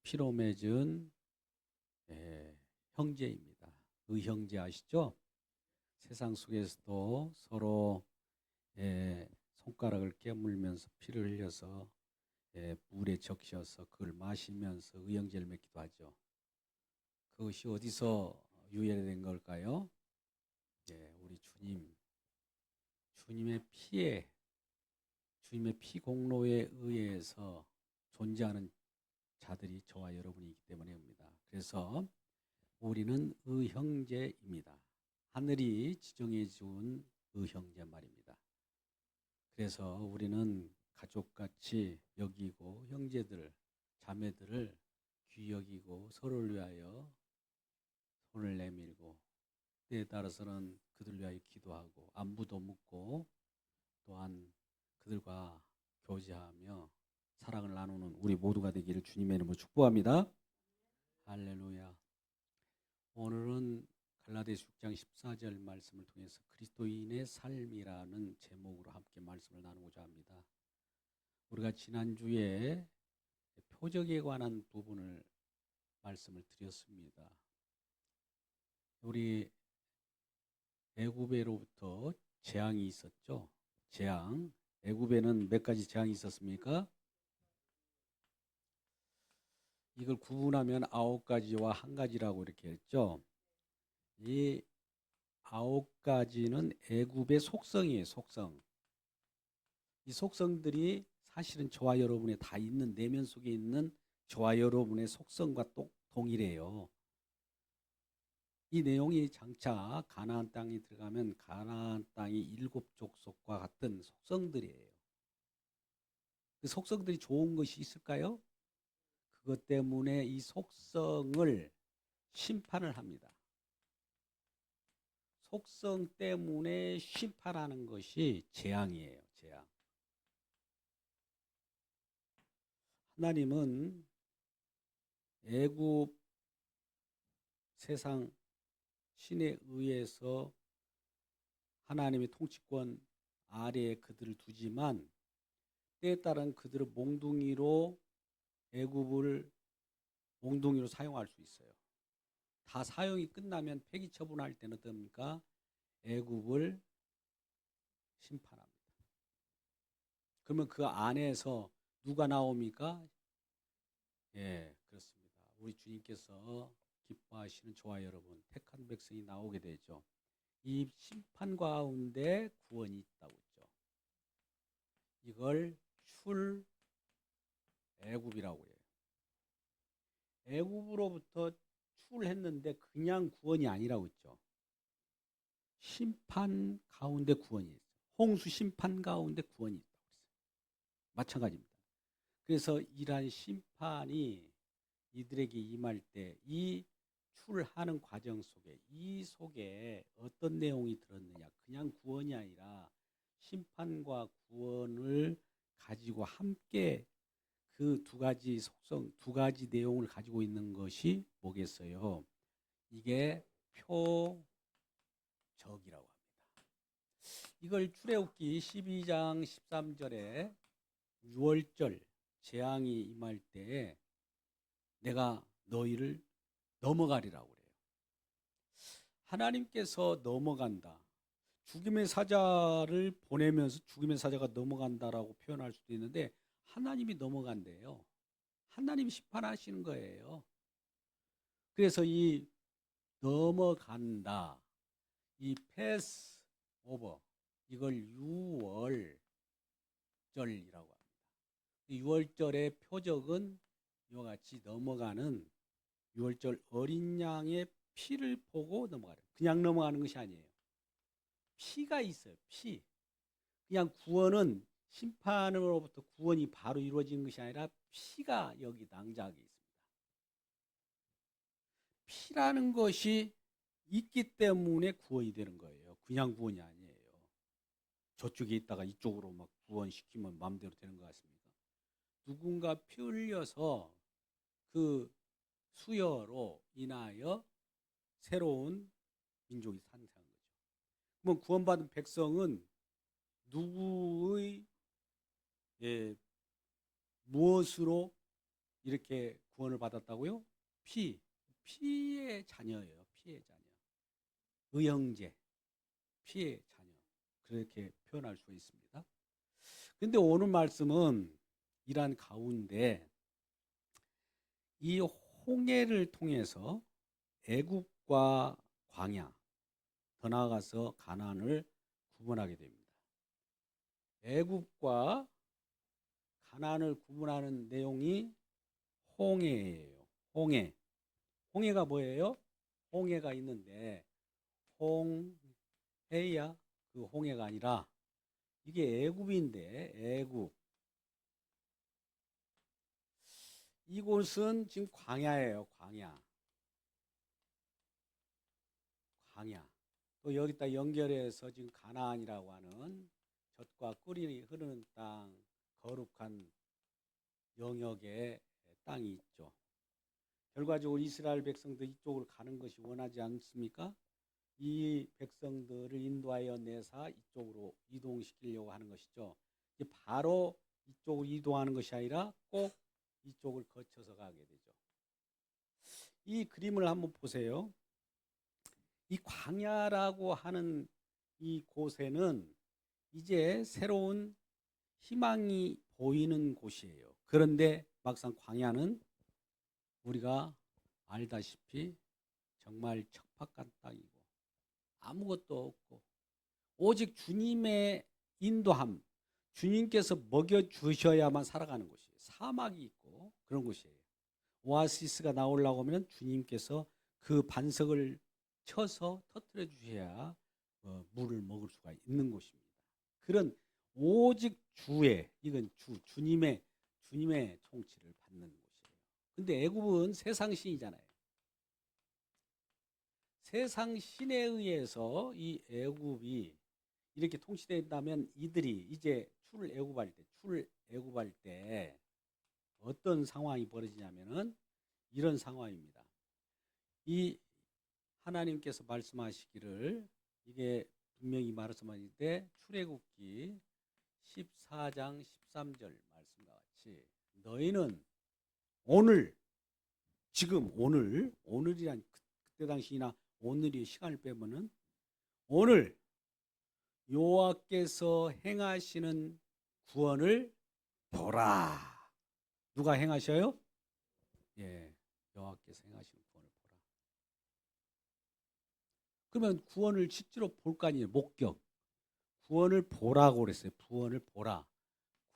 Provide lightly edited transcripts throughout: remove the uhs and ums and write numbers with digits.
피로 맺은 형제입니다. 의형제 아시죠? 세상 속에서도 서로 손가락을 깨물면서 피를 흘려서 물에 적셔서 그걸 마시면서 의형제를 맺기도 하죠. 그것이 어디서 유래된 걸까요? 우리 주님의 주님의 피 공로에 의해서 존재하는 자들이 저와 여러분이기 때문입니다. 그래서 우리는 의형제입니다. 하늘이 지정해 준 의형제 말입니다. 그래서 우리는 가족같이 여기고 형제들, 자매들을 귀히 여기고 서로를 위하여 손을 내밀고 때에 따라서는 그들을 위하여 기도하고 안부도 묻고 또한 그들과 교제하며 사랑을 나누는 우리 모두가 되기를 주님의 이름으로 축복합니다. 할렐루야. 오늘은 갈라디아서 6장 14절 말씀을 통해서 그리스도인의 삶이라는 제목으로 함께 말씀을 나누고자 합니다. 우리가 지난주에 표적에 관한 부분을 말씀을 드렸습니다. 우리 애굽에로부터 재앙이 있었죠. 재앙. 애굽에는 몇 가지 재앙이 있었습니까? 이걸 구분하면 9가지와 한 가지라고 이렇게 했죠. 이 9가지는 애굽의 속성이에요. 속성. 이 속성들이 사실은 저와 여러분에 다 있는 내면 속에 있는 저와 여러분의 속성과 동일해요. 이 내용이 장차 가나안 땅에 들어가면 가나안 땅이 7족속과 같은 속성들이에요. 그 속성들이 좋은 것이 있을까요? 그것 때문에 이 속성을 심판을 합니다. 속성 때문에 심판하는 것이 재앙이에요. 재앙. 하나님은 애굽 세상 신에 의해서 하나님의 통치권 아래에 그들을 두지만 때에 따른 그들을 애굽을 몽둥이로 사용할 수 있어요. 다 사용이 끝나면 폐기 처분할 때는 어떻습니까? 애굽을 심판합니다. 그러면 그 안에서 누가 나옵니까? 그렇습니다. 우리 주님께서 기뻐하시는 저와 여러분, 택한 백성이 나오게 되죠. 이 심판 가운데 구원이 있다고 했죠. 이걸 출애굽이라고 해요. 애굽으로부터 출했는데 그냥 구원이 아니라고 했죠. 심판 가운데 구원이 있어요. 홍수 심판 가운데 구원이 있다고 했어요. 마찬가지입니다. 그래서 이러한 심판이 이들에게 임할 때 이 출하는 과정 속에 이 속에 어떤 내용이 들었느냐, 그냥 구원이 아니라 심판과 구원을 가지고 함께 그 두 가지 속성, 두 가지 내용을 가지고 있는 것이 뭐겠어요? 이게 표적이라고 합니다. 이걸 출애굽기 12장 13절에 6월절 재앙이 임할 때 내가 너희를 넘어가리라고 그래요. 하나님께서 넘어간다. 죽임의 사자를 보내면서 죽임의 사자가 넘어간다라고 표현할 수도 있는데 하나님이 넘어간대요. 하나님이 심판하시는 거예요. 그래서 이 넘어간다, 이 패스 오버, 이걸 유월절이라고 합니다. 유월절의 표적은 이와 같이 넘어가는 유월절 어린 양의 피를 보고 넘어가요. 그냥 넘어가는 것이 아니에요. 피가 있어요. 피. 그냥 구원은 심판으로부터 구원이 바로 이루어지는 것이 아니라 피가 여기 낭자하게 있습니다. 피라는 것이 있기 때문에 구원이 되는 거예요. 그냥 구원이 아니에요. 저쪽에 있다가 이쪽으로 막 구원시키면 마음대로 되는 것 같습니까? 누군가 피 흘려서 그 수여로 인하여 새로운 민족이 탄생한 거죠. 그러면 구원받은 백성은 누구의 무엇으로 이렇게 구원을 받았다고요? 피의 자녀예요. 피의 자녀. 의형제, 피의 자녀. 그렇게 표현할 수 있습니다. 근데 오늘 말씀은 이러한 가운데 이 홍해를 통해서 애굽과 광야, 더 나아가서 가나안을 구분하게 됩니다. 애굽과 가나안을 구분하는 내용이 홍해예요. 홍해. 홍해가 뭐예요? 홍해가 있는데 홍해야 그 홍해가 아니라 이게 애굽인데 애굽. 이곳은 지금 광야예요. 광야. 광야. 또 여기다 연결해서 지금 가나안이라고 하는 젖과 꿀이 흐르는 땅, 거룩한 영역의 땅이 있죠. 결과적으로 이스라엘 백성들 이쪽으로 가는 것이 원하지 않습니까? 이 백성들을 인도하여 내사 이쪽으로 이동시키려고 하는 것이죠. 바로 이쪽으로 이동하는 것이 아니라 꼭 이쪽을 거쳐서 가게 되죠. 이 그림을 한번 보세요. 이 광야라고 하는 이 곳에는 이제 새로운 희망이 보이는 곳이에요. 그런데 막상 광야는 우리가 알다시피 정말 척박한 땅이고 아무것도 없고 오직 주님의 인도함, 주님께서 먹여주셔야만 살아가는 곳이에요. 사막이 있고 그런 곳이에요. 오아시스가 나오려고 하면 주님께서 그 반석을 쳐서 터뜨려 주셔야 물을 먹을 수가 있는 곳입니다. 그런 오직 주의, 이건 주님의 통치를 받는 곳이에요. 근데 애굽은 세상 신이잖아요. 세상 신에 의해서 이 애굽이 이렇게 통치된다면 이들이 이제 출애굽할 때 어떤 상황이 벌어지냐면은 이런 상황입니다. 이 하나님께서 말씀하시기를 이게 분명히 말씀하시는데 출애굽기 14장 13절 말씀과 같이 너희는 오늘 지금 오늘이란 그때 당시나 오늘이 시간을 빼면은 오늘 여호와께서 행하시는 구원을 보라. 누가 행하셔요? 예, 여호와께서 행하시는 구원을 보라. 그러면 구원을 실제로 볼 거 아니에요. 목격. 구원을 보라고 그랬어요. 구원을 보라.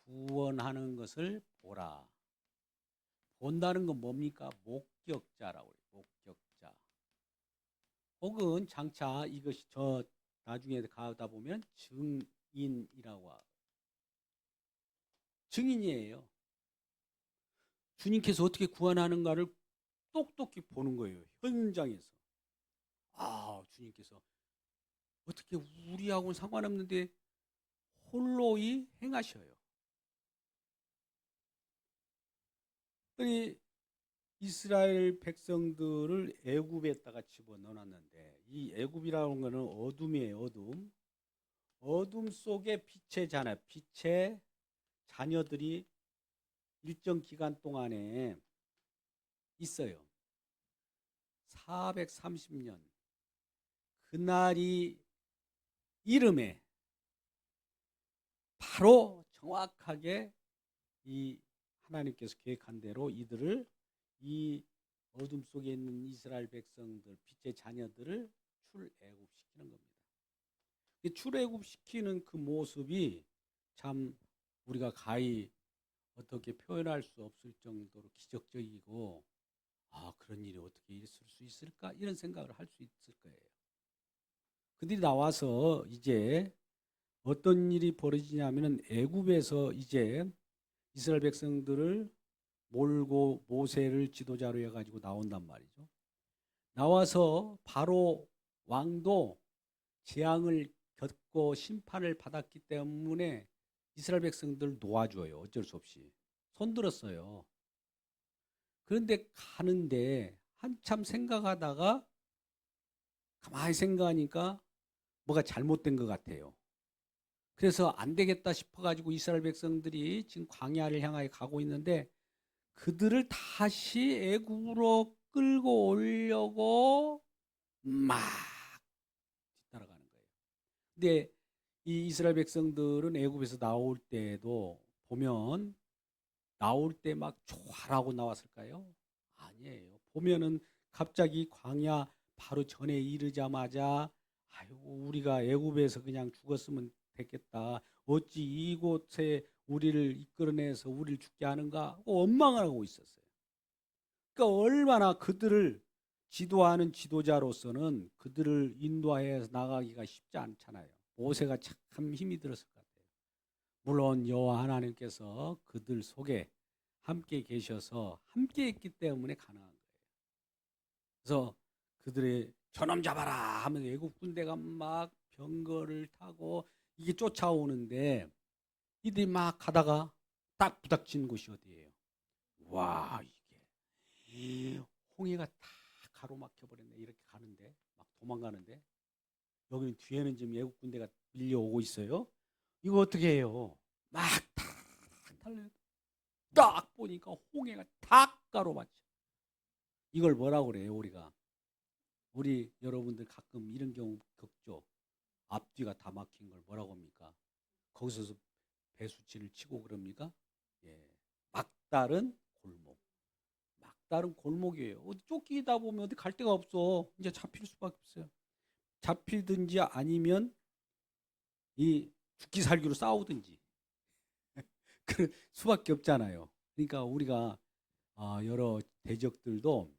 구원하는 것을 보라. 본다는 건 뭡니까? 목격자라고 해요. 목격자. 혹은 장차 이것이 저 나중에 가다 보면 증인이라고 하고 증인이에요. 주님께서 어떻게 구원하는가를 똑똑히 보는 거예요. 현장에서. 아, 주님께서 어떻게 우리하고는 상관없는데 홀로이 행하셔요. 그러니 이스라엘 백성들을 애굽에다가 집어넣어놨는데 이 애굽이라는 것은 어둠이에요. 어둠. 어둠 속에 빛의 자녀들이 일정 기간 동안에 있어요. 430년. 그날이 이름에 바로 정확하게 이 하나님께서 계획한 대로 이들을 이 어둠 속에 있는 이스라엘 백성들, 빛의 자녀들을 출애굽시키는 겁니다. 출애굽시키는 그 모습이 참 우리가 가히 어떻게 표현할 수 없을 정도로 기적적이고 그런 일이 어떻게 있을 수 있을까? 이런 생각을 할 수 있을 거예요. 그들이 나와서 이제 어떤 일이 벌어지냐면은 애굽에서 이제 이스라엘 백성들을 몰고 모세를 지도자로 해가지고 나온단 말이죠. 나와서 바로 왕도 재앙을 겪고 심판을 받았기 때문에 이스라엘 백성들 놓아줘요. 어쩔 수 없이. 손들었어요. 그런데 가는데 한참 생각하다가 가만히 생각하니까 뭐가 잘못된 것 같아요. 그래서 안 되겠다 싶어가지고 이스라엘 백성들이 지금 광야를 향하여 가고 있는데 그들을 다시 애굽으로 끌고 오려고 막 뒤따라가는 거예요. 근데 이 이스라엘 백성들은 애굽에서 나올 때도 보면 나올 때 막 좋아라고 나왔을까요? 아니에요. 보면은 갑자기 광야 바로 전에 이르자마자 아이고 우리가 애굽에서 그냥 죽었으면 됐겠다. 어찌 이곳에 우리를 이끌어내서 우리를 죽게 하는가 하고 원망을 하고 있었어요. 그러니까 얼마나 그들을 지도하는 지도자로서는 그들을 인도하여서 나가기가 쉽지 않잖아요. 모세가 참 힘이 들었을 것 같아요. 물론 여호와 하나님께서 그들 속에 함께 계셔서 함께 했기 때문에 가능한 거예요. 그래서 그들의 저놈 잡아라 하면 애국 군대가 막 병거를 타고 이게 쫓아오는데 이들이 막 가다가 딱 부닥친 곳이 어디예요? 와 이게 홍해가 다 가로막혀 버렸네. 이렇게 가는데 막 도망가는데 여기는 뒤에는 지금 애국 군대가 밀려오고 있어요. 이거 어떻게 해요? 막 다 달려 딱 보니까 홍해가 다 가로막혀. 이걸 뭐라고 그래요? 우리 여러분들 가끔 이런 경우 겪죠. 앞뒤가 다 막힌 걸 뭐라고 합니까? 거기서 배수치를 치고 그럽니까? 예, 막다른 골목. 막다른 골목이에요. 어디 쫓기다 보면 어디 갈 데가 없어. 이제 잡힐 수밖에 없어요. 잡히든지 아니면 이 죽기 살기로 싸우든지 그 수밖에 없잖아요. 그러니까 우리가 여러 대적들도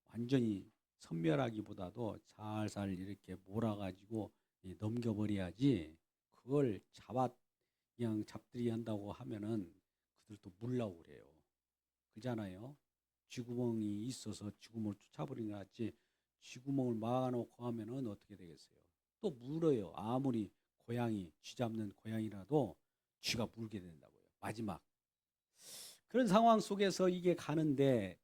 완전히 선멸하기보다도 살살 이렇게 몰아가지고 넘겨버려야지 그걸 그냥 잡들이 한다고 하면은 그들도 물라고 그래요. 그잖아요. 쥐구멍이 있어서 쥐구멍을 쫓아버리는 것 같지 쥐구멍을 막아놓고 하면은 어떻게 되겠어요? 또 물어요. 아무리 쥐 잡는 고양이라도 쥐가 물게 된다고요. 마지막. 그런 상황 속에서 이게 가는데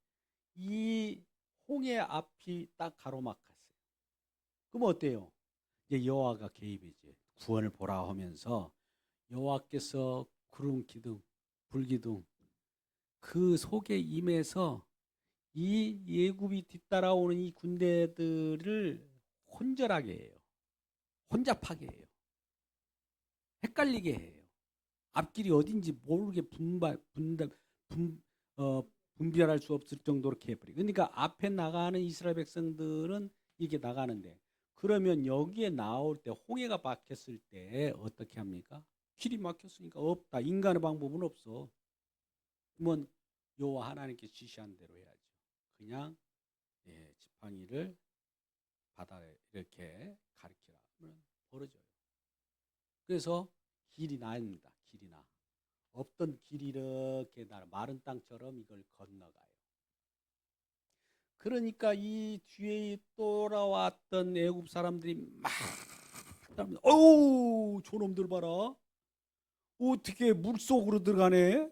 이 홍해 앞이 딱 가로막혔어요. 그럼 어때요? 이제 여호와가 개입이지. 구원을 보라 하면서 여호와께서 구름 기둥, 불기둥 그 속에 임해서 이 예굽이 뒤따라오는 이 군대들을 혼절하게 해요. 혼잡하게 해요. 헷갈리게 해요. 앞길이 어딘지 모르게 분별할 수 없을 정도로 해버려. 그러니까 앞에 나가는 이스라엘 백성들은 이렇게 나가는데 그러면 여기에 나올 때 홍해가 막혔을 때 어떻게 합니까? 길이 막혔으니까 없다. 인간의 방법은 없어. 그러면 여호와 하나님께 지시한 대로 해야죠. 그냥 지팡이를 바다에 이렇게 가리키라 하면 벌어져요. 그래서 길이 나입니다. 길이 나. 없던 길이 이렇게 마른 땅처럼 이걸 건너가요. 그러니까 이 뒤에 돌아왔던 애굽 사람들이 막 어우 저놈들 봐라. 어떻게 물속으로 들어가네.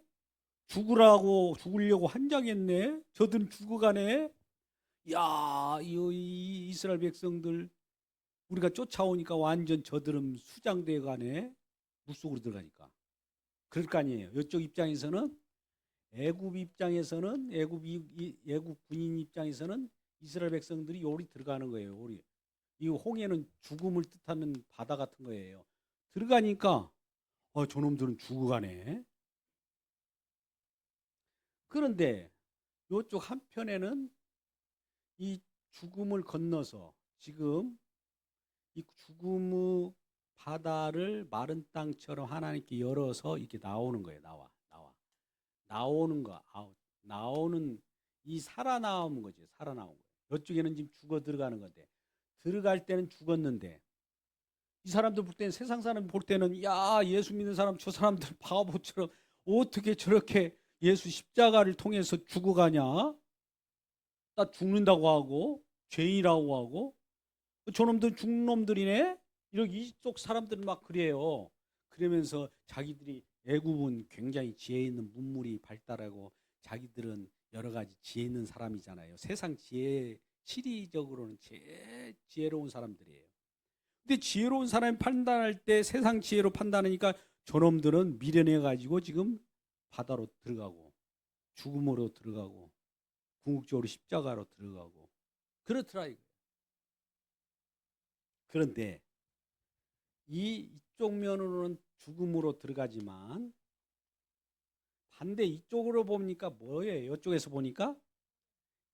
죽으려고 한장했네. 저들은 죽어가네. 야, 이 이스라엘 백성들 우리가 쫓아오니까 완전 저들은 수장돼 가네. 물속으로 들어가니까. 그럴 거 아니에요. 이쪽 입장에서는 애굽 군인 입장에서는 이스라엘 백성들이 요리 들어가는 거예요. 이 홍해는 죽음을 뜻하는 바다 같은 거예요. 들어가니까 저놈들은 죽어가네. 그런데 이쪽 한편에는 이 죽음을 건너서 지금 이 죽음의 바다를 마른 땅처럼 하나님께 열어서 이렇게 나오는 거예요. 나오는 거, 나오는 이 살아나오는 거지. 살아나온 거. 이쪽에는 지금 죽어 들어가는 건데 들어갈 때는 죽었는데 이 사람들 볼 때는 세상 사람 볼 때는 야 예수 믿는 사람 저 사람들 바보처럼 어떻게 저렇게 예수 십자가를 통해서 죽어가냐? 나 죽는다고 하고 죄인이라고 하고 저놈들 죽놈들이네. 이렇게 이쪽 사람들은 막 그래요. 그러면서 자기들이 애굽은 굉장히 지혜 있는 문물이 발달하고 자기들은 여러 가지 지혜 있는 사람이잖아요. 세상 시리적으로는 제일 지혜로운 사람들이에요. 근데 지혜로운 사람이 판단할 때 세상 지혜로 판단하니까 저놈들은 미련해 가지고 지금 바다로 들어가고 죽음으로 들어가고 궁극적으로 십자가로 들어가고 그렇더라 이거예요. 그런데 이쪽 면으로는 죽음으로 들어가지만 반대 이쪽으로 보니까 뭐예요? 이쪽에서 보니까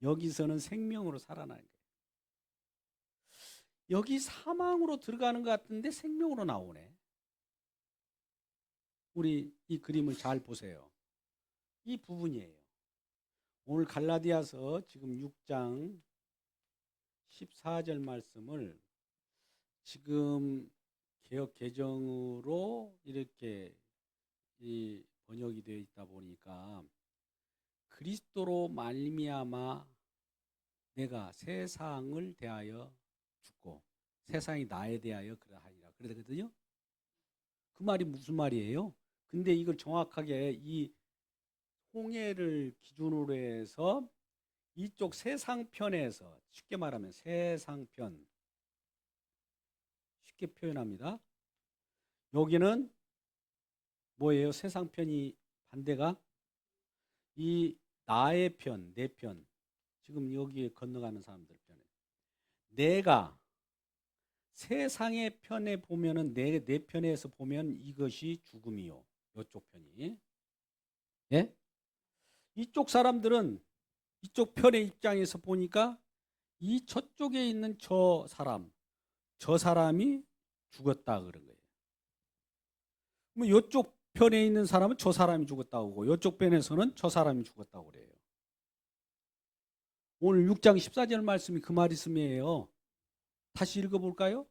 여기서는 생명으로 살아나는 거예요. 여기 사망으로 들어가는 것 같은데 생명으로 나오네. 우리 이 그림을 잘 보세요. 이 부분이에요. 오늘 갈라디아서 지금 6장 14절 말씀을 지금 개역 개정으로 이렇게 이 번역이 되어 있다 보니까 그리스도로 말미암아 내가 세상을 대하여 죽고 세상이 나에 대하여 그러하리라 그러거든요. 그 말이 무슨 말이에요? 근데 이걸 정확하게 이 홍해를 기준으로 해서 이쪽 세상편에서 쉽게 말하면 세상편 쉽게 표현합니다. 여기는 뭐예요? 세상편이 반대가 이 나의 편, 내 편. 지금 여기에 건너가는 사람들 편에. 내가 세상의 편에 보면은 내 편에서 보면 이것이 죽음이요. 이쪽 편이. 예? 이쪽 사람들은 이쪽 편의 입장에서 보니까 이 저쪽에 있는 저 사람이 죽었다 그런 거예요. 뭐 이쪽 편에 있는 사람은 저 사람이 죽었다고 하고 이쪽 편에서는 저 사람이 죽었다고 그래요. 오늘 6장 14절 말씀이 그 말씀이에요. 다시 읽어볼까요?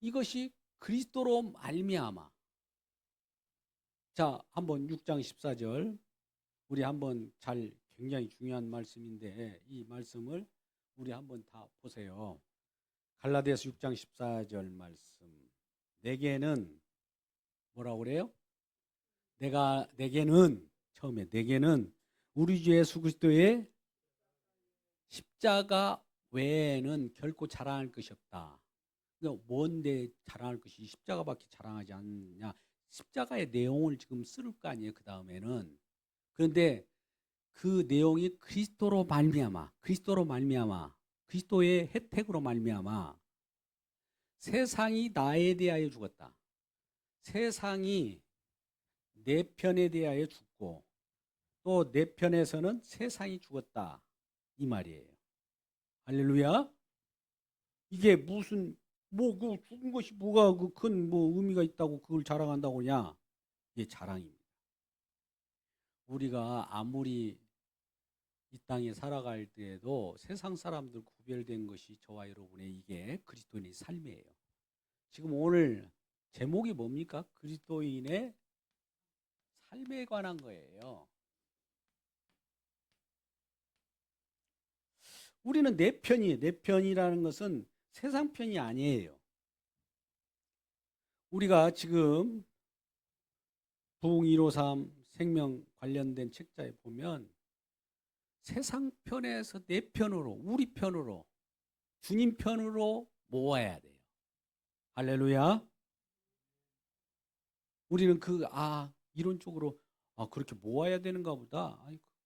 이것이 그리스도로 말미암아. 자, 한번 6장 14절 우리 한번 굉장히 중요한 말씀인데 이 말씀을 우리 한번 다 보세요. 갈라디아서 6장 14절 말씀. 내게는 뭐라고 그래요? 내게는 우리 주 예수 그리스도의 십자가 외에는 결코 자랑할 것이 없다. 그러니까 뭔데 자랑할 것이 십자가밖에 자랑하지 않느냐. 십자가의 내용을 지금 쓸 거 아니에요. 그 다음에는. 그런데 그 내용이 그리스도로 말미암아 그리스도의 혜택으로 말미암아 세상이 나에 대하여 죽었다. 세상이 내 편에 대하여 죽고 또 내 편에서는 세상이 죽었다. 이 말이에요. 할렐루야. 이게 무슨 그 죽은 것이 뭐가 그 큰 의미가 있다고 그걸 자랑한다고 하냐? 이게 자랑입니다. 우리가 아무리 이 땅에 살아갈 때에도 세상 사람들 구별된 것이 저와 여러분의 이게 그리스도인의 삶이에요. 지금 오늘 제목이 뭡니까? 그리스도인의 삶에 관한 거예요. 우리는 내 편이에요. 내 편이라는 것은 세상 편이 아니에요. 우리가 지금 부흥 153 생명 관련된 책자에 보면 세상 편에서 내 편으로 우리 편으로 주님 편으로 모아야 돼요. 할렐루야. 우리는 이론적으로 그렇게 모아야 되는가 보다.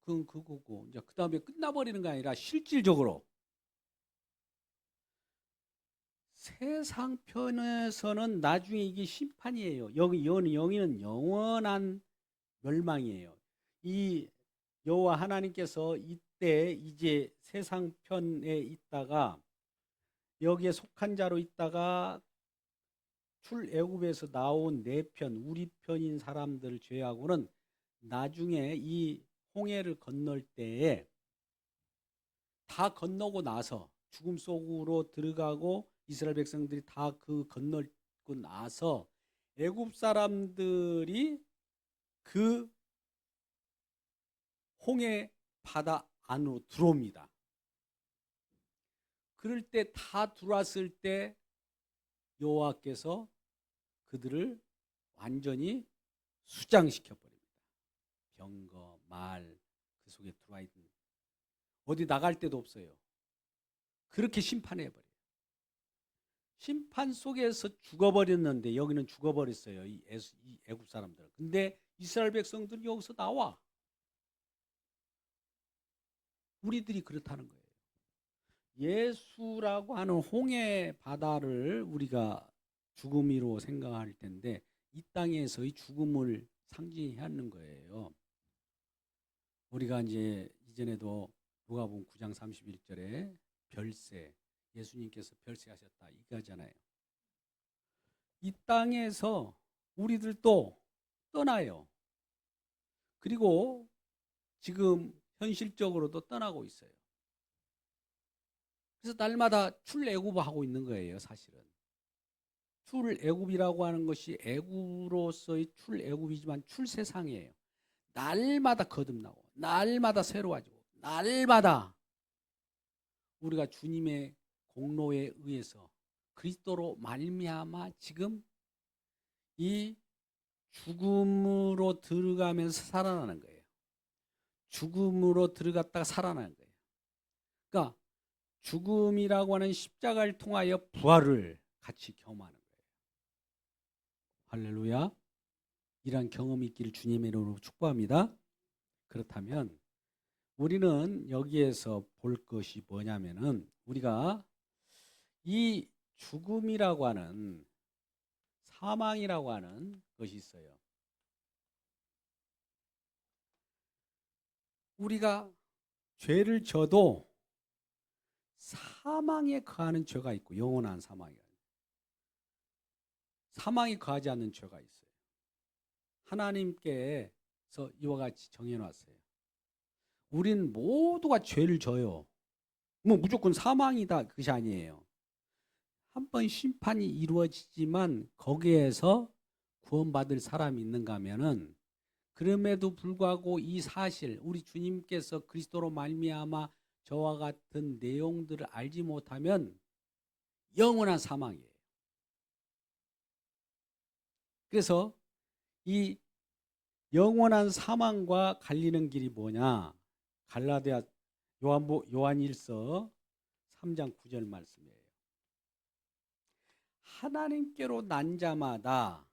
그건 그거고 이제 그 다음에 끝나버리는 게 아니라 실질적으로 세상 편에서는 나중에 이게 심판이에요. 여기는 영원한 멸망이에요. 이 여호와 하나님께서 이때 이제 세상 편에 있다가 여기에 속한 자로 있다가 출애굽에서 나온 내 편, 우리 편인 사람들 죄하고는 나중에 이 홍해를 건널 때에 다 건너고 나서 죽음 속으로 들어가고 이스라엘 백성들이 다 그 건널고 나서 애굽 사람들이 그 홍해 바다 안으로 들어옵니다. 그럴 때 다 들어왔을 때 여호와께서 그들을 완전히 수장시켜 버립니다. 병거, 말 그 속에 들어와 있는 어디 나갈 데도 없어요. 그렇게 심판해 버려요. 심판 속에서 죽어버렸는데 여기는 죽어버렸어요. 이 애굽 사람들. 근데 이스라엘 백성들이 여기서 나와. 우리들이 그렇다는 거예요. 예수라고 하는 홍해 바다를 우리가 죽음이로 생각할 텐데 이 땅에서의 죽음을 상징하는 거예요. 우리가 이제 이전에도 누가복음 9장 31절에 별세, 예수님께서 별세하셨다 이거잖아요. 이 땅에서 우리들도 떠나요. 그리고 지금 현실적으로도 떠나고 있어요. 그래서 날마다 출애굽하고 있는 거예요, 사실은. 출애굽이라고 하는 것이 애굽으로서의 출애굽이지만 출세상이에요. 날마다 거듭나고 날마다 새로워지고 날마다 우리가 주님의 공로에 의해서 그리스도로 말미암아 지금 이 죽음으로 들어가면서 살아나는 거예요. 죽음으로 들어갔다가 살아나는 거예요. 그러니까 죽음이라고 하는 십자가를 통하여 부활을 같이 경험하는 거예요. 할렐루야. 이러한 경험이 있기를 주님의 이름으로 축복합니다. 그렇다면 우리는 여기에서 볼 것이 뭐냐면은 우리가 이 죽음이라고 하는 사망이라고 하는 것이 있어요. 우리가 죄를 져도 사망에 거하는 죄가 있고 영원한 사망이 거하지 않는 죄가 있어요. 하나님께서 이와 같이 정해놨어요. 우린 모두가 죄를 져요. 뭐 무조건 사망이다 그것이 아니에요. 한 번 심판이 이루어지지만 거기에서 구원받을 사람이 있는가 하면은 그럼에도 불구하고 이 사실 우리 주님께서 그리스도로 말미암아 저와 같은 내용들을 알지 못하면 영원한 사망이에요. 그래서 이 영원한 사망과 갈리는 길이 뭐냐? 갈라디아 요한일서 3장 9절 말씀이에요. 하나님께로 난 자마다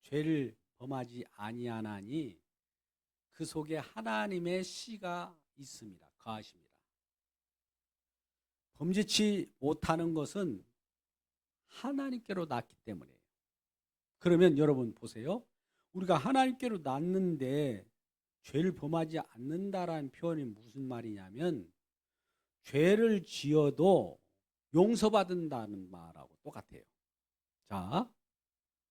죄를 범하지 아니하나니 그 속에 하나님의 씨가 있습니다. 거하십니다. 범죄치 못하는 것은 하나님께로 났기 때문이에요. 그러면 여러분 보세요. 우리가 하나님께로 났는데 죄를 범하지 않는다라는 표현이 무슨 말이냐면 죄를 지어도 용서받는다는 말하고 똑같아요. 자,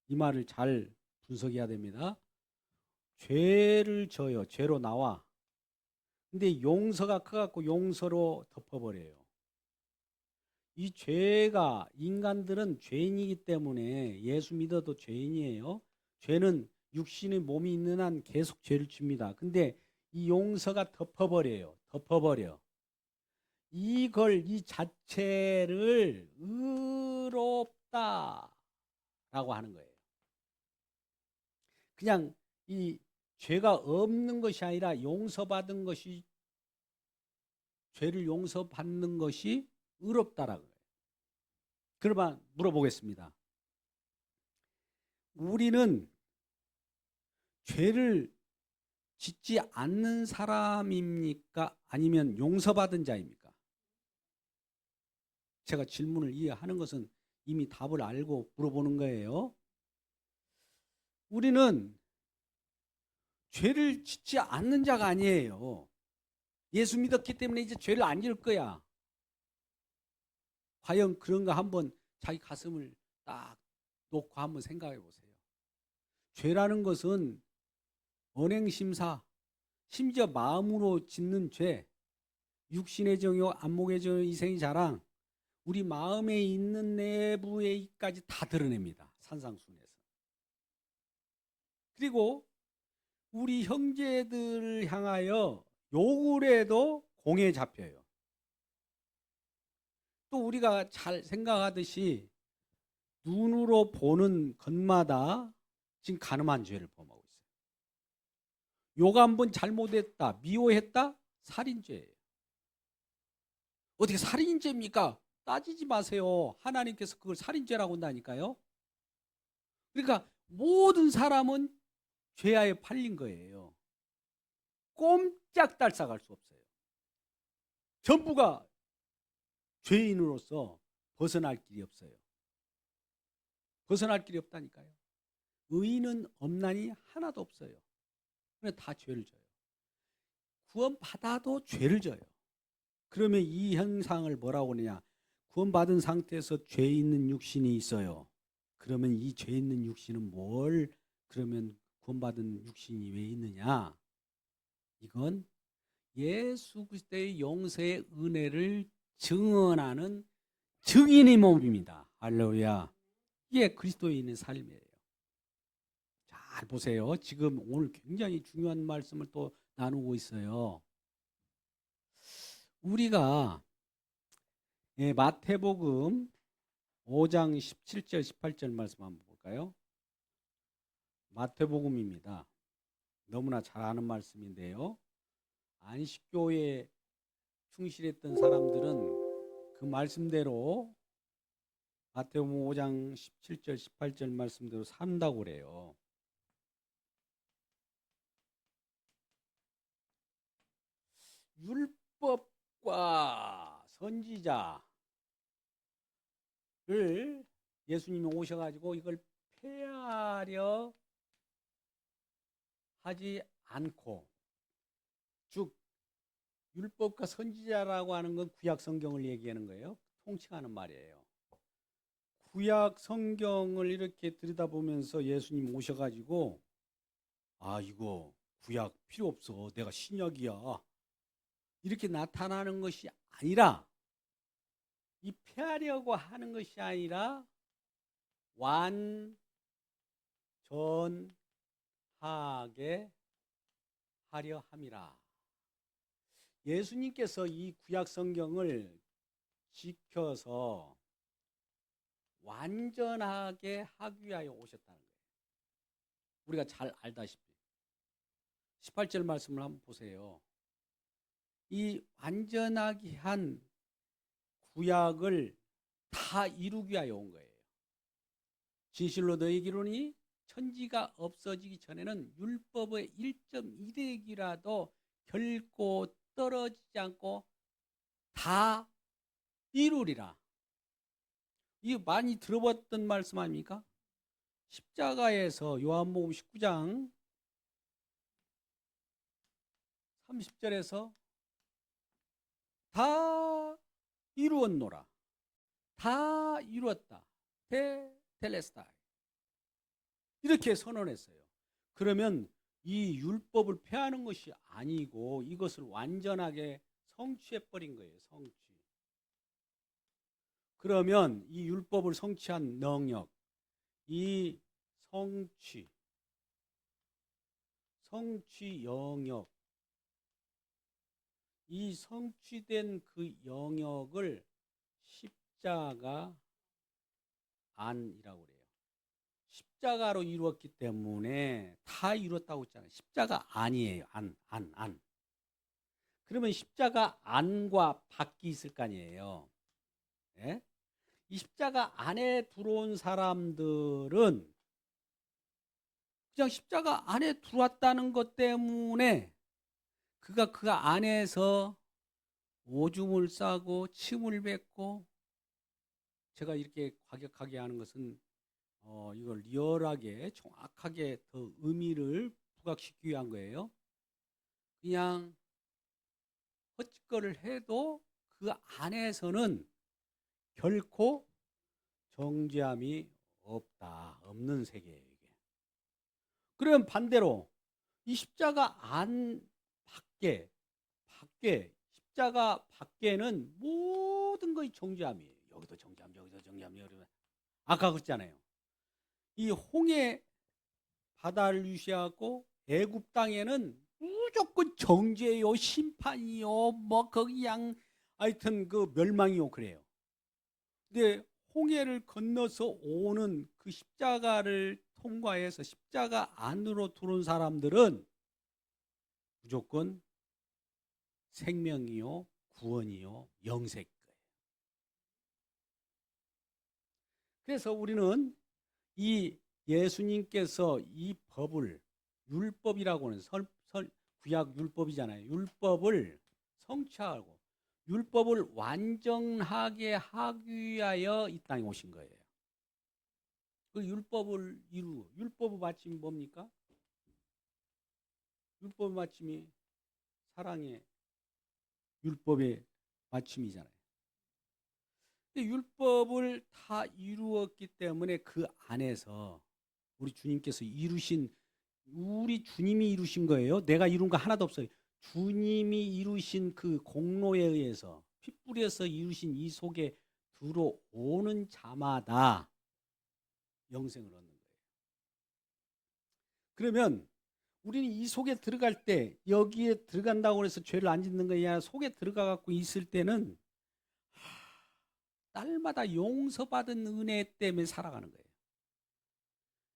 이 말을 잘 분석해야 됩니다. 죄를 져요. 죄로 나와. 근데 용서가 커갖고 용서로 덮어버려요. 이 죄가 인간들은 죄인이기 때문에 예수 믿어도 죄인이에요. 죄는 육신의 몸이 있는 한 계속 죄를 줍니다. 근데 이 용서가 덮어버려요. 덮어버려. 이 자체를 의롭다라고 하는 거예요. 그냥 이 죄가 없는 것이 아니라 용서받은 것이 죄를 용서받는 것이 의롭다라고 해요. 그러면 물어보겠습니다. 우리는 죄를 짓지 않는 사람입니까? 아니면 용서받은 자입니까? 제가 질문을 이해하는 것은 이미 답을 알고 물어보는 거예요. 우리는 죄를 짓지 않는 자가 아니에요. 예수 믿었기 때문에 이제 죄를 안 지을 거야. 과연 그런가 한번 자기 가슴을 딱 놓고 한번 생각해 보세요. 죄라는 것은 언행심사, 심지어 마음으로 짓는 죄, 육신의 정욕, 안목의 정욕, 이생의 자랑, 우리 마음에 있는 내부의 이까지 다 드러냅니다. 산상순에서. 그리고 우리 형제들을 향하여 욕을 해도 공에 잡혀요. 또 우리가 잘 생각하듯이 눈으로 보는 것마다 지금 간음한 죄를 범하고 있어요. 욕 한 번 잘못했다, 미워했다, 살인죄예요. 어떻게 살인죄입니까? 따지지 마세요. 하나님께서 그걸 살인죄라고 한다니까요. 그러니까 모든 사람은 죄하에 팔린 거예요. 꼼짝달싹할 수 없어요. 전부가 죄인으로서 벗어날 길이 없어요. 벗어날 길이 없다니까요. 의인은 없나니 하나도 없어요. 그런데 다 죄를 져요. 구원받아도 죄를 져요. 그러면 이 현상을 뭐라고 하느냐? 구원받은 상태에서 죄 있는 육신이 있어요. 그러면 이 죄 있는 육신은 뭘, 그러면 구원받은 육신이 왜 있느냐? 이건 예수 그리스도의 용서의 은혜를 증언하는 증인의 몸입니다. 할렐루야. 이게 그리스도인의 삶이에요. 잘 보세요. 지금 오늘 굉장히 중요한 말씀을 또 나누고 있어요. 우리가 마태복음 5장 17절 18절 말씀 한번 볼까요? 마태복음입니다. 너무나 잘 아는 말씀인데요. 안식교에 충실했던 사람들은 그 말씀대로 마태복음 5장 17절 18절 말씀대로 산다고 그래요. 율법과 선지자를 예수님이 오셔가지고 이걸 폐하려 하지 않고, 즉 율법과 선지자라고 하는 건 구약 성경을 얘기하는 거예요. 통칭하는 말이에요. 구약 성경을 이렇게 들여다보면서 예수님 오셔가지고 이거 구약 필요 없어, 내가 신약이야, 이렇게 나타나는 것이 아니라, 이 폐하려고 하는 것이 아니라 완전하게 하려 함이라. 예수님께서 이 구약 성경을 지켜서 완전하게 하기 위하여 오셨다는 거예요. 우리가 잘 알다시피 18절 말씀을 한번 보세요. 이 완전하게 한 구약을 다 이루기 위하여 온 거예요. 진실로 너희에게 이르노니 천지가 없어지기 전에는 율법의 1.1핵이라도 결코 떨어지지 않고 다 이루리라. 이 많이 들어봤던 말씀 아닙니까? 십자가에서 요한복음 19장 30절에서 다 이루었노라, 다 이루었다, 테텔레스타이, 이렇게 선언했어요. 그러면 이 율법을 폐하는 것이 아니고 이것을 완전하게 성취해버린 거예요. 성취. 그러면 이 율법을 성취한 능력, 이 성취 영역, 이 성취된 그 영역을 십자가 안이라고 그래요. 십자가로 이루었기 때문에 다 이루었다고 했잖아요. 십자가 안이에요. 안. 그러면 십자가 안과 밖이 있을 거 아니에요. 예? 이 십자가 안에 들어온 사람들은 그냥 십자가 안에 들어왔다는 것 때문에 그가 그 안에서 오줌을 싸고 침을 뱉고, 제가 이렇게 과격하게 하는 것은 이걸 리얼하게 정확하게 더 의미를 부각시키기 위한 거예요. 그냥 헛짓거리를 해도 그 안에서는 결코 정죄함이 없는 세계예요, 이게. 그러면 반대로 이 십자가 안 밖에 십자가 밖에는 모든 것이 정죄함이에요. 여기도 정죄함, 여기도 정죄함, 여기도. 아까 그랬잖아요. 이 홍해 바다를 유시하고 애굽 땅에는 무조건 정죄요, 심판이요, 뭐 거기 하여튼 그 멸망이요, 그래요. 근데 홍해를 건너서 오는 그 십자가를 통과해서 십자가 안으로 들어온 사람들은 무조건 생명이요, 구원이요, 영생 거예요. 그래서 우리는 이 예수님께서 이 법을 율법이라고는 구약 율법이잖아요. 율법을 성취하고 율법을 완전하게 하기 위하여 이 땅에 오신 거예요. 그 율법을 율법의 마침이 뭡니까? 율법의 마침이 사랑의 율법의 마침이잖아요. 근데 율법을 다 이루었기 때문에 그 안에서 우리 주님께서 이루신, 우리 주님이 이루신 거예요. 내가 이룬 거 하나도 없어요. 주님이 이루신 그 공로에 의해서 피 뿌려서 이루신 이 속에 들어오는 자마다 영생을 얻는 거예요. 그러면 우리는 이 속에 들어갈 때, 여기에 들어간다고 해서 죄를 안 짓는 것이 아니라 속에 들어가 갖고 있을 때는 날마다 용서받은 은혜 때문에 살아가는 거예요.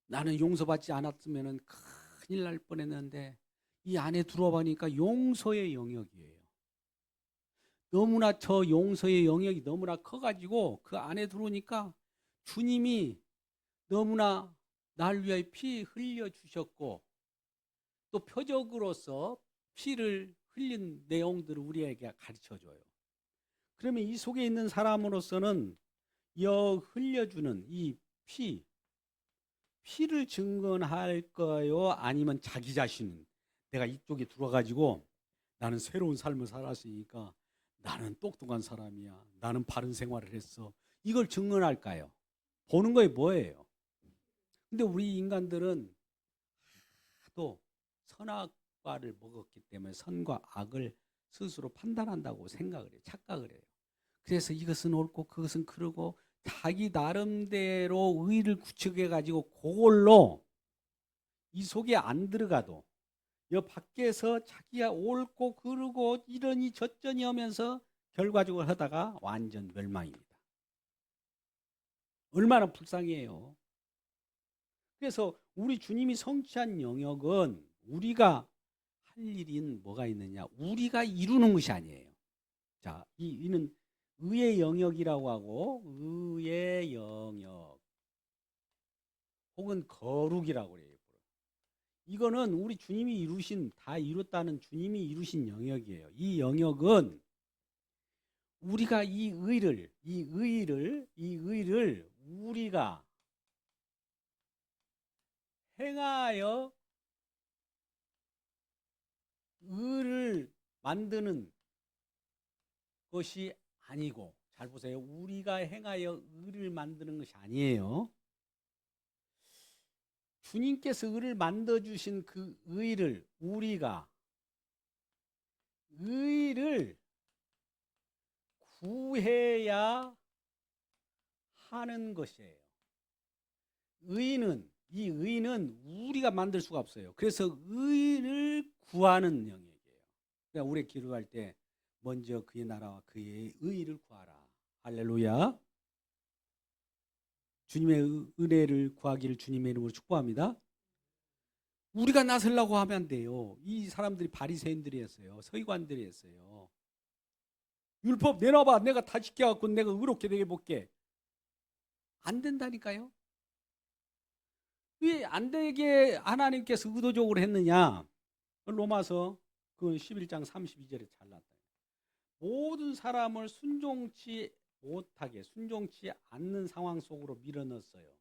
나는 용서받지 않았으면 큰일 날 뻔했는데 이 안에 들어보니까 용서의 영역이에요. 너무나 저 용서의 영역이 너무나 커가지고 그 안에 들어오니까 주님이 너무나 날 위하여 피 흘려주셨고 또 표적으로서 피를 흘린 내용들을 우리에게 가르쳐줘요. 그러면 이 속에 있는 사람으로서는 흘려주는 이 피를 증거할까요? 아니면 자기 자신, 내가 이쪽에 들어가지고 나는 새로운 삶을 살았으니까 나는 똑똑한 사람이야, 나는 바른 생활을 했어, 이걸 증언할까요? 보는 거에 뭐예요? 근데 우리 인간들은 하도 선악과를 먹었기 때문에 선과 악을 스스로 판단한다고 생각을 해요. 착각을 해요. 그래서 이것은 옳고 그것은 그르고 자기 나름대로 의의를 구축해 가지고 그걸로 이 속에 안 들어가도 여 밖에서 자기가 옳고 그르고 이러니 저쩌니 하면서 결과적으로 하다가 완전 멸망입니다. 얼마나 불쌍해요. 그래서 우리 주님이 성취한 영역은 우리가 할 일인 뭐가 있느냐, 우리가 이루는 것이 아니에요. 자, 이는 의의 영역이라고 하고, 의의 영역 혹은 거룩이라고 그래요. 이거는 우리 주님이 이루신, 다 이뤘다는 주님이 이루신 영역이에요. 이 영역은 우리가 이 의를 우리가 행하여 의를 만드는 것이 아니고, 잘 보세요. 우리가 행하여 의를 만드는 것이 아니에요. 주님께서 의를 만들어주신 그 의를 우리가 의를 구해야 하는 것이에요. 이 의는 우리가 만들 수가 없어요. 그래서 의를 구하는 영역이에요. 그러니까 우리 기도할 때 먼저 그의 나라와 그의 의를 구하라. 할렐루야. 주님의 은혜를 구하기를 주님의 이름으로 축복합니다. 우리가 나서려고 하면 안 돼요. 이 사람들이 바리새인들이 했어요. 서기관들이 했어요. 율법 내놔봐. 내가 다 지켜갖고 내가 의롭게 되게 볼게. 안 된다니까요. 왜 안 되게 하나님께서 의도적으로 했느냐? 로마서 그 11장 32절에 잘났다. 모든 사람을 순종치 못하게, 순종치 않는 상황 속으로 밀어넣었어요.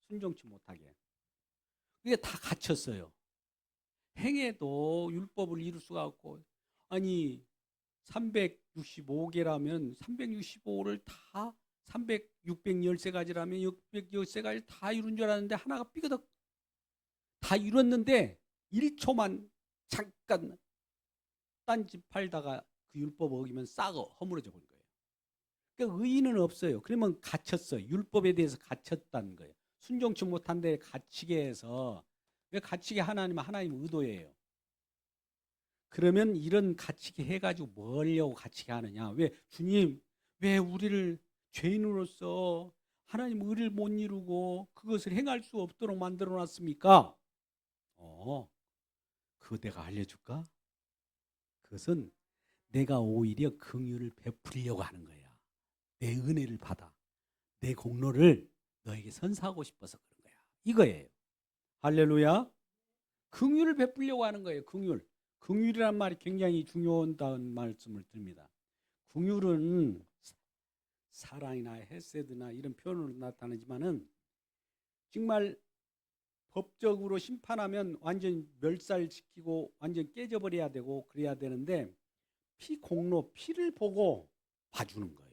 순종치 못하게. 그게 다 갇혔어요. 행해도 율법을 이룰 수가 없고, 아니 365개라면 365를 다 613가지라면 613가지를 다 이룬 줄 알았는데 하나가 삐그덕 다 이뤘는데 1초만 잠깐 딴짓 팔다가 그 율법 어기면 싹어 허물어져 버린 거예요. 그러니까 의의는 없어요. 그러면 갇혔어요. 율법에 대해서 갇혔다는 거예요. 순종치 못한 데 갇히게 해서, 왜 갇히게 하나님은 하나님 의도예요. 그러면 이런 갇히게 해가지고 뭐 하려고 갇히게 하느냐? 왜 주님, 왜 우리를 죄인으로서 하나님 의를 못 이루고 그것을 행할 수 없도록 만들어 놨습니까? 그거 내가 알려줄까? 그것은 내가 오히려 긍휼을 베풀려고 하는 거야. 내 은혜를 받아, 내 공로를 너에게 선사하고 싶어서 그런 거야. 이거예요. 할렐루야. 긍휼을 베풀려고 하는 거예요. 긍휼. 긍휼이란 말이 굉장히 중요하다는 말씀을 드립니다. 긍휼은 사랑이나 헤세드나 이런 표현으로 나타나지만은 정말 법적으로 심판하면 완전 멸살시키고 완전 깨져버려야 되고 그래야 되는데 공로 피를 보고 봐주는 거예요.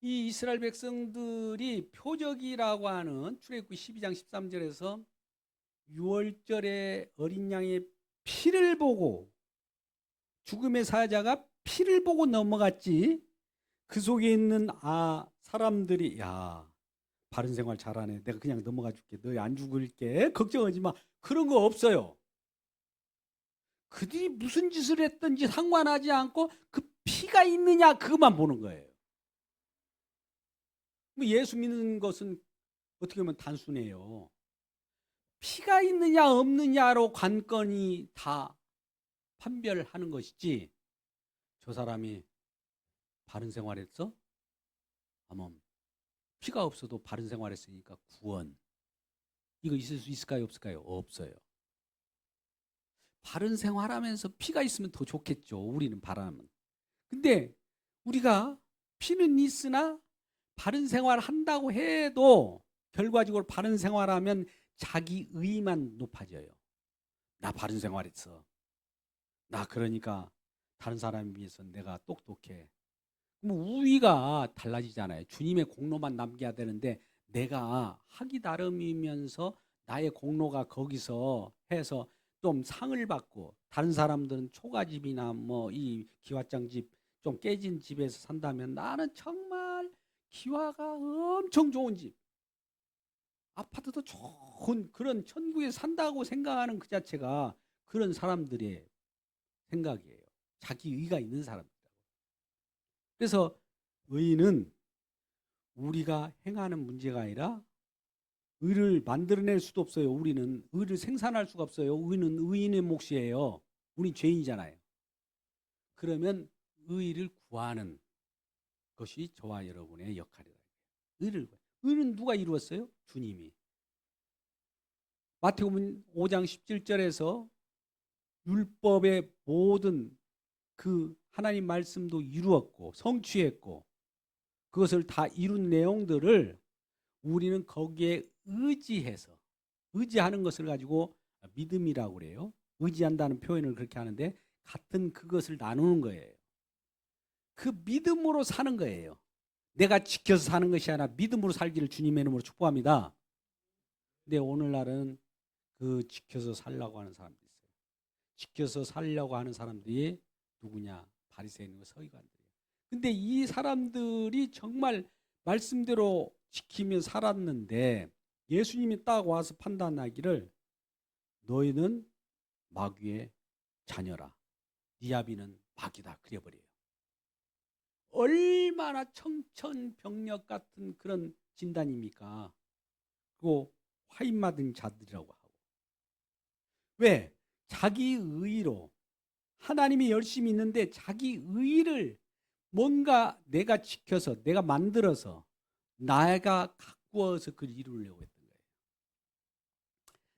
이 이스라엘 백성들이 표적이라고 하는 출애굽기 12장 13절에서 유월절에 어린 양의 피를 보고 죽음의 사자가 피를 보고 넘어갔지. 그 속에 있는 사람들이 바른 생활 잘하네. 내가 그냥 넘어가 줄게. 너희 안 죽을게. 걱정하지 마. 그런 거 없어요. 그들이 무슨 짓을 했든지 상관하지 않고 그 피가 있느냐 그것만 보는 거예요. 예수 믿는 것은 어떻게 보면 단순해요. 피가 있느냐 없느냐로 관건이 다 판별하는 것이지 저 사람이 바른 생활했어? 아멘. 피가 없어도 바른 생활했으니까 구원. 이거 있을 수 있을까요? 없을까요? 없어요. 바른 생활하면서 피가 있으면 더 좋겠죠. 우리는 바라면. 근데 우리가 피는 있으나 바른 생활 한다고 해도 결과적으로 바른 생활하면 자기 의만 높아져요. 나 바른 생활했어. 나 그러니까 다른 사람에 비해서 내가 똑똑해. 우위가 달라지잖아요. 주님의 공로만 남겨야 되는데 내가 하기 나름이면서 나의 공로가 거기서 해서 좀 상을 받고 다른 사람들은 초가집이나 이 기와장집 좀 깨진 집에서 산다면 나는 정말 기와가 엄청 좋은 집, 아파트도 좋은 그런 천국에 산다고 생각하는 그 자체가 그런 사람들의 생각이에요. 자기 의가 있는 사람들. 그래서 의는 우리가 행하는 문제가 아니라 의를 만들어낼 수도 없어요. 우리는 의를 생산할 수가 없어요. 의는 의인의 몫이에요. 우린 죄인이잖아요. 그러면 의를 구하는 것이 저와 여러분의 역할이다. 의는 누가 이루었어요? 주님이. 마태복음 5장 17절에서 율법의 모든 그 하나님 말씀도 이루었고 성취했고 그것을 다 이룬 내용들을 우리는 거기에 의지해서 의지하는 것을 가지고 믿음이라고 그래요. 의지한다는 표현을 그렇게 하는데 같은 그것을 나누는 거예요. 그 믿음으로 사는 거예요. 내가 지켜서 사는 것이 아니라 믿음으로 살기를 주님의 이름으로 축복합니다. 근데 오늘날은 그 지켜서 살려고 하는 사람들이 있어요. 지켜서 살려고 하는 사람들이 누구냐? 바리새인과 서기관들이에요. 근데 이 사람들이 정말 말씀대로 지키며 살았는데 예수님이 딱 와서 판단하기를 너희는 마귀의 자녀라. 네 아비는 마귀다. 그래버려요. 얼마나 청천벽력 같은 그런 진단입니까? 그리고 화인 맞은 자들이라고 하고. 왜? 자기 의로 하나님이 열심히 있는데 자기 의를 뭔가 내가 지켜서 내가 만들어서 내가 가꾸어서 그걸 이루려고 했던 거예요.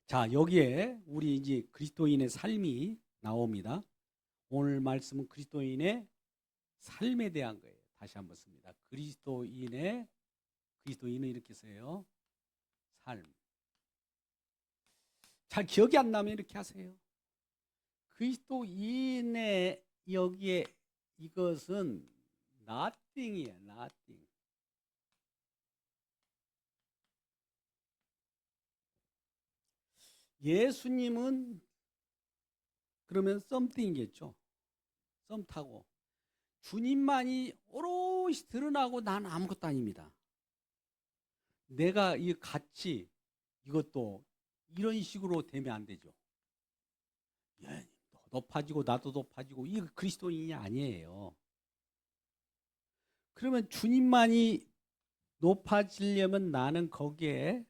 자, 여기에 우리 이제 그리스도인의 삶이 나옵니다. 오늘 말씀은 그리스도인의 삶에 대한 거예요. 다시 한번 씁니다. 그리스도인은 이렇게 써요. 삶. 잘 기억이 안 나면 이렇게 하세요. 그리스도인의 여기에 이것은 nothing이에요. nothing. 예수님은 그러면 something이겠죠. 썸 타고 주님만이 오롯이 드러나고 난 아무것도 아닙니다. 내가 이 같이 이것도 이런 식으로 되면 안 되죠. 예, 높아지고 나도 높아지고 이거 그리스도인이 아니에요. 그러면 주님만이 높아지려면 나는 거기에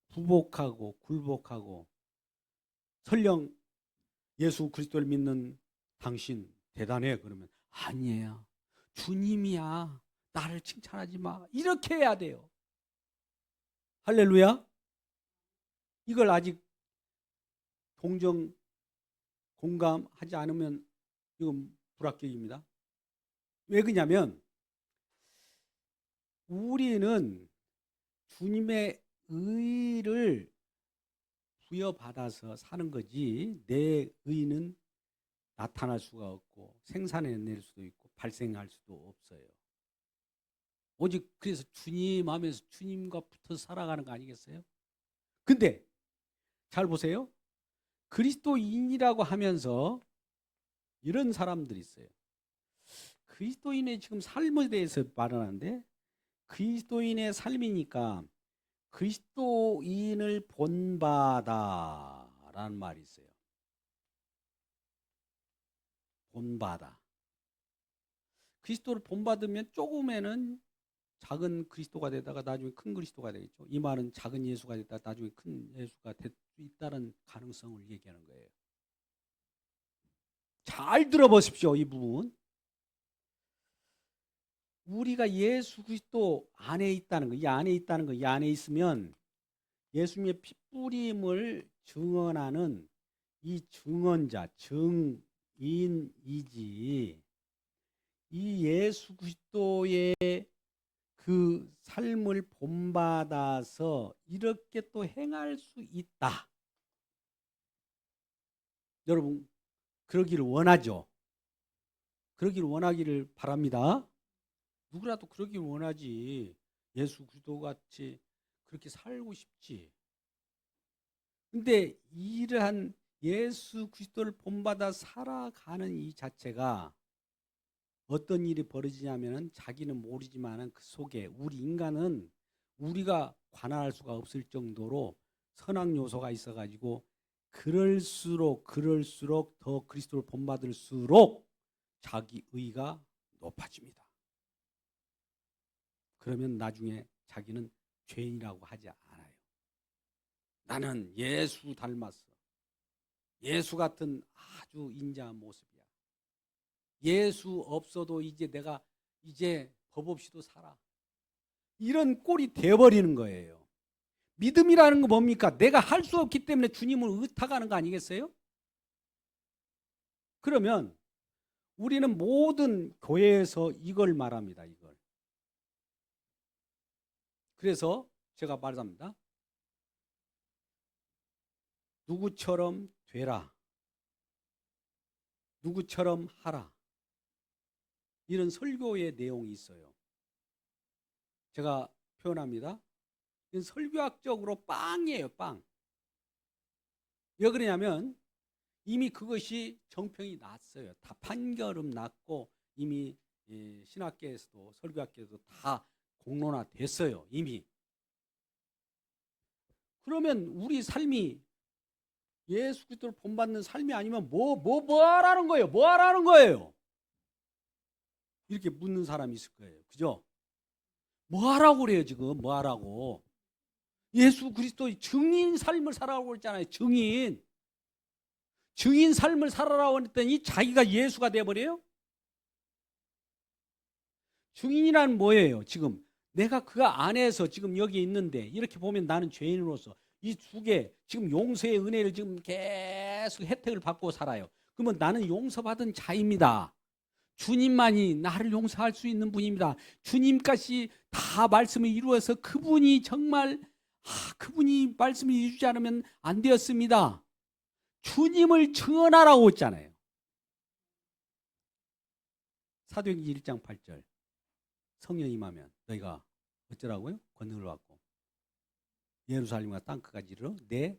부복하고 굴복하고 설령 예수 그리스도를 믿는 당신 대단해 그러면 아니에요. 주님이야. 나를 칭찬하지 마. 이렇게 해야 돼요. 할렐루야. 이걸 아직 동정 공감하지 않으면 이건 불합격입니다. 왜 그러냐면 우리는 주님의 의를 부여받아서 사는 거지 내 의는 나타날 수가 없고 생산해낼 수도 있고 발생할 수도 없어요. 오직 그래서 주님 하면서 주님과 붙어 살아가는 거 아니겠어요? 근데 잘 보세요. 그리스도인이라고 하면서 이런 사람들이 있어요. 그리스도인의 지금 삶에 대해서 말하는데 그리스도인의 삶이니까 그리스도인을 본바다라는 말이 있어요. 본바다. 그리스도를 본받으면 조금에는 작은 그리스도가 되다가 나중에 큰 그리스도가 되겠죠. 이 말은 작은 예수가 됐다 나중에 큰 예수가 될 수 있다는 가능성을 얘기하는 거예요. 잘 들어보십시오. 이 부분. 우리가 예수 그리스도 안에 있다는 거, 이 안에 있다는 거, 이 안에 있으면 예수님의 피뿌림을 증언하는 이 증언자, 증인이지. 이 예수 그리스도의 그 삶을 본받아서 이렇게 또 행할 수 있다. 여러분 그러기를 원하죠. 그러기를 원하기를 바랍니다. 누구라도 그러기를 원하지. 예수 그리스도 같이 그렇게 살고 싶지. 근데 이러한 예수 그리스도를 본받아 살아가는 이 자체가 어떤 일이 벌어지냐면은 자기는 모르지만은 그 속에 우리 인간은 우리가 관할할 수가 없을 정도로 선악 요소가 있어가지고 그럴수록 더 그리스도를 본받을수록 자기 의가 높아집니다. 그러면 나중에 자기는 죄인이라고 하지 않아요. 나는 예수 닮았어. 예수 같은 아주 인자한 모습이야. 예수 없어도 이제 내가 이제 법 없이도 살아. 이런 꼴이 되어버리는 거예요. 믿음이라는 거 뭡니까? 내가 할 수 없기 때문에 주님을 의탁하는 거 아니겠어요? 그러면 우리는 모든 교회에서 이걸 말합니다. 이걸. 그래서 제가 말합니다. 누구처럼 되라. 누구처럼 하라. 이런 설교의 내용이 있어요. 제가 표현합니다. 이건 설교학적으로 빵이에요. 빵. 왜 그러냐면 이미 그것이 정평이 났어요. 다 판결은 났고 이미 신학계에서도 설교학계에서도 다 공론화됐어요. 이미. 그러면 우리 삶이 예수 그리스도를 본받는 삶이 아니면 뭐 하라는 거예요? 뭐 하라는 거예요? 이렇게 묻는 사람이 있을 거예요. 그죠? 뭐 하라고 그래요, 지금? 뭐 하라고? 예수 그리스도의 증인 삶을 살아라고 그랬잖아요. 증인. 증인 삶을 살아라고 했더니 자기가 예수가 돼버려요? 증인이란 뭐예요? 지금 내가 그 안에서 지금 여기 있는데 이렇게 보면 나는 죄인으로서 이 두 개 지금 용서의 은혜를 지금 계속 혜택을 받고 살아요. 그러면 나는 용서받은 자입니다. 주님만이 나를 용서할 수 있는 분입니다. 주님까지 다 말씀을 이루어서 그분이 정말 그분이 말씀을 이루지 않으면 안 되었습니다. 주님을 증언하라고 했잖아요. 사도행전 1장 8절. 성령 임하면 너희가 어쩌라고요? 권능을 받고 예루살렘과 땅끝까지 이르러 내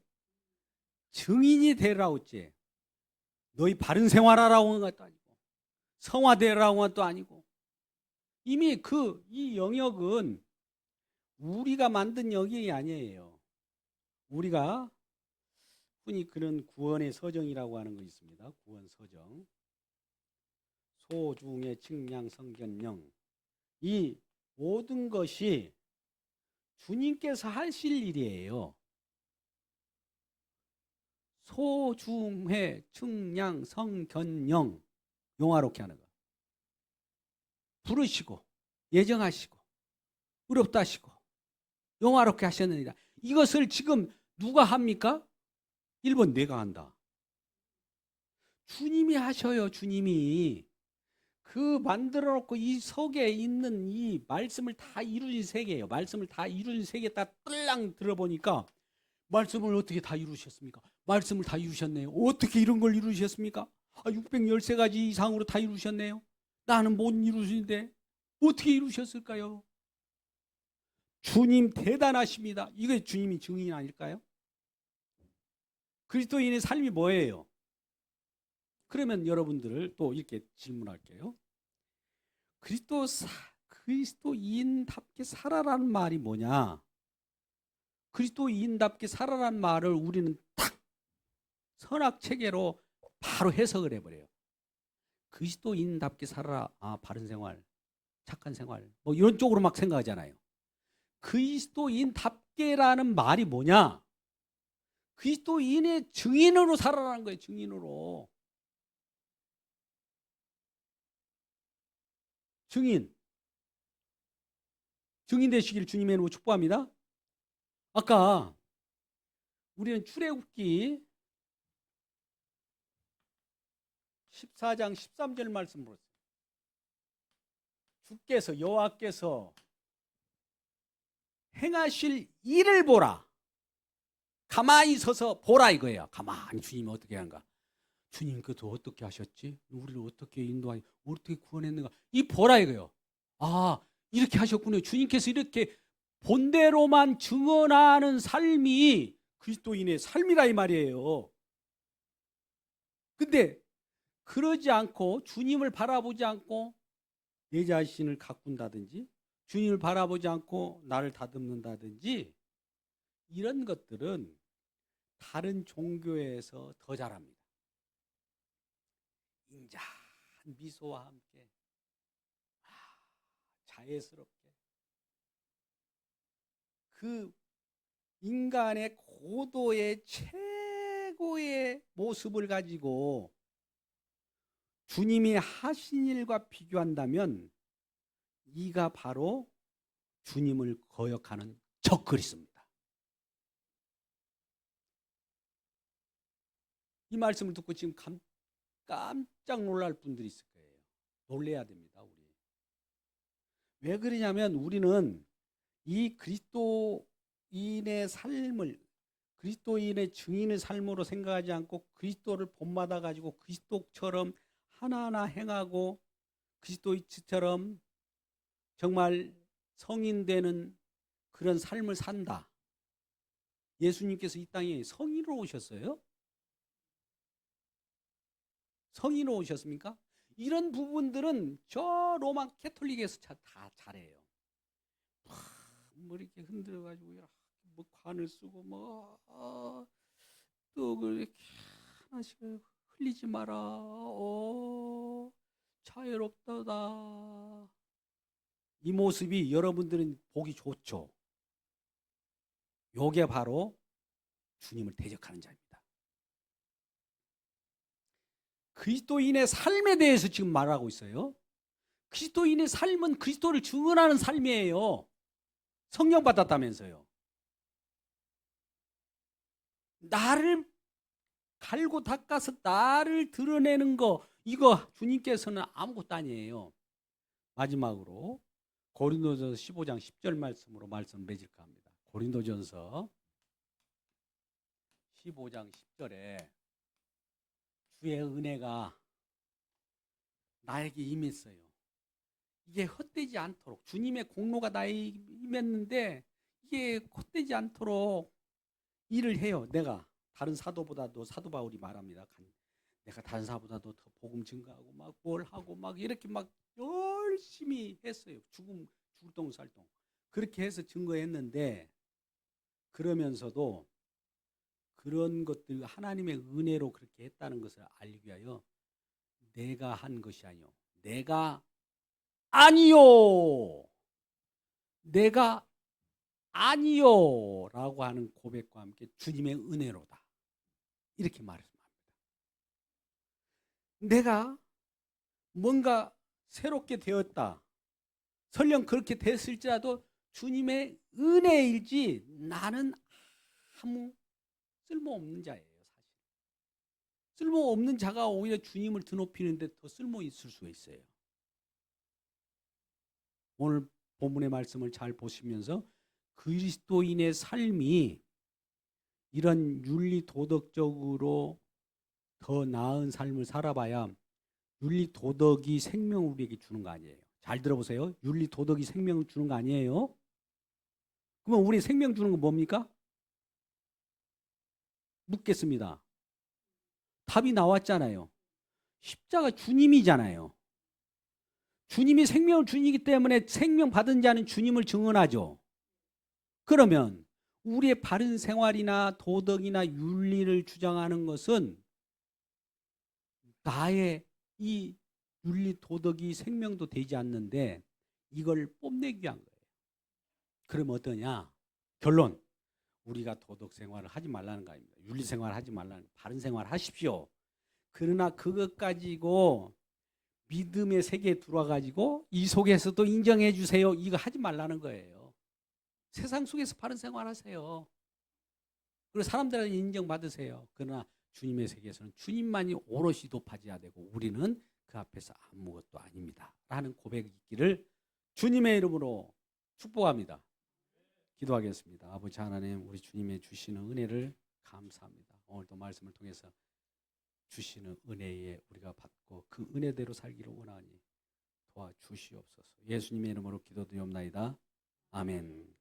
증인이 되라고 했지. 너희 바른 생활하라고 한 것도 아니고 성화되라고 한 것도 아니고 이미 이 영역은 우리가 만든 영역이 아니에요. 우리가 흔히 그런 구원의 서정이라고 하는 거 있습니다. 구원 서정. 소중의 측량 성견령. 이 모든 것이 주님께서 하실 일이에요. 소중회, 측량, 성견령. 용화롭게 하는 거. 부르시고 예정하시고 의롭다 하시고 용화롭게 하셨느니라. 이것을 지금 누가 합니까? 1번 내가 한다. 주님이 하셔요. 주님이. 그 만들어 놓고 이 속에 있는 이 말씀을 다 이루신 세계예요. 말씀을 다 이루신 세계 딱 뜰랑 들어보니까 말씀을 어떻게 다 이루셨습니까? 말씀을 다 이루셨네요. 어떻게 이런 걸 이루셨습니까? 613가지 이상으로 다 이루셨네요. 나는 못 이루시는데 어떻게 이루셨을까요? 주님 대단하십니다. 이게 주님이 증인 아닐까요? 그리스도인의 삶이 뭐예요? 그러면 여러분들을 또 이렇게 질문할게요. 그리스도인답게 살아라는 말이 뭐냐? 그리스도인답게 살아라는 말을 우리는 딱 선악체계로 바로 해석을 해버려요. 그리스도인답게 살아라. 바른 생활, 착한 생활, 뭐 이런 쪽으로 막 생각하잖아요. 그리스도인답게라는 말이 뭐냐? 그리스도인의 증인으로 살아라는 거예요. 증인으로. 증인 되시길 주님의 이름으로 축복합니다. 아까 우리는 출애굽기 14장 13절 말씀 보았어요. 주께서 여호와께서 행하실 일을 보라. 가만히 서서 보라 이거예요. 가만히 주님이 어떻게 하는가. 주님께서 어떻게 하셨지? 우리를 어떻게 인도하니? 어떻게 구원했는가? 이 보라 이거예요. 이렇게 하셨군요. 주님께서 이렇게 본대로만 증언하는 삶이 그리스도인의 삶이라 이 말이에요. 근데 그러지 않고 주님을 바라보지 않고 내 자신을 가꾼다든지 주님을 바라보지 않고 나를 다듬는다든지 이런 것들은 다른 종교에서 더 잘합니다. 인자한 미소와 함께 자애스럽게 그 인간의 고도의 최고의 모습을 가지고 주님이 하신 일과 비교한다면 이가 바로 주님을 거역하는 적그리스도입니다. 이 말씀을 듣고 지금 깜짝 놀랄 분들이 있을 거예요. 놀래야 됩니다. 우리. 왜 그러냐면 우리는 이 그리스도인의 삶을 그리스도인의 증인의 삶으로 생각하지 않고 그리스도를 본받아 가지고 그리스도처럼 하나하나 행하고 그리스도처럼 정말 성인되는 그런 삶을 산다. 예수님께서 이 땅에 성인으로 오셨어요? 성인으로 오셨습니까? 이런 부분들은 저 로마 캐톨릭에서 다 잘해요. 뭐 이렇게 흔들어가지고 뭐 관을 쓰고 또 그렇게 하나씩 흘리지 마라. 자유롭다다. 이 모습이 여러분들은 보기 좋죠. 요게 바로 주님을 대적하는 자입니다. 그리스도인의 삶에 대해서 지금 말하고 있어요. 그리스도인의 삶은 그리스도를 증언하는 삶이에요. 성령 받았다면서요. 나를 갈고 닦아서 나를 드러내는 거 이거 주님께서는 아무것도 아니에요. 마지막으로 고린도전서 15장 10절 말씀으로 말씀 맺을까 합니다. 고린도전서 15장 10절에 주의 은혜가 나에게 임했어요. 이게 헛되지 않도록 주님의 공로가 나에게 임했는데 이게 헛되지 않도록 일을 해요. 내가 다른 사도보다도 사도 바울이 말합니다. 내가 다른 사도보다도 더 복음 증거하고 막 뭘 하고 막 이렇게 막 열심히 했어요. 죽을 동 살동 그렇게 해서 증거했는데 그러면서도 그런 것들 하나님의 은혜로 그렇게 했다는 것을 알기 위하여 내가 한 것이 아니요. 내가 아니요 라고 하는 고백과 함께 주님의 은혜로다 이렇게 말씀합니다. 내가 뭔가 새롭게 되었다 설령 그렇게 됐을지라도 주님의 은혜일지 나는 아무 쓸모없는 자예요. 사실 쓸모없는 자가 오히려 주님을 드높이는데 더 쓸모 있을 수가 있어요. 오늘 본문의 말씀을 잘 보시면서 그리스도인의 삶이 이런 윤리 도덕적으로 더 나은 삶을 살아봐야 윤리 도덕이 생명을 우리에게 주는 거 아니에요. 잘 들어보세요. 윤리 도덕이 생명을 주는 거 아니에요. 그러면 우리 생명 주는 건 뭡니까? 묻겠습니다. 답이 나왔잖아요. 십자가 주님이잖아요. 주님이 생명을 주시기 때문에 생명 받은 자는 주님을 증언하죠. 그러면 우리의 바른 생활이나 도덕이나 윤리를 주장하는 것은 나의 이 윤리 도덕이 생명도 되지 않는데 이걸 뽐내기 위한 거예요. 그럼 어떠냐? 결론. 우리가 도덕 생활을 하지 말라는 거 아닙니다. 윤리 생활을 하지 말라는 거. 바른 생활을 하십시오. 그러나 그것 가지고 믿음의 세계에 들어와 가지고 이 속에서도 인정해 주세요. 이거 하지 말라는 거예요. 세상 속에서 바른 생활 하세요. 그리고 사람들한테 인정받으세요. 그러나 주님의 세계에서는 주님만이 오롯이 높아져야 되고 우리는 그 앞에서 아무것도 아닙니다. 라는 고백이 있기를 주님의 이름으로 축복합니다. 기도하겠습니다. 아버지 하나님, 우리 주님의 주시는 은혜를 감사합니다. 오늘도 말씀을 통해서 주시는 은혜에 우리가 받고 그 은혜대로 살기를 원하니 도와주시옵소서. 예수님의 이름으로 기도드리옵나이다. 아멘.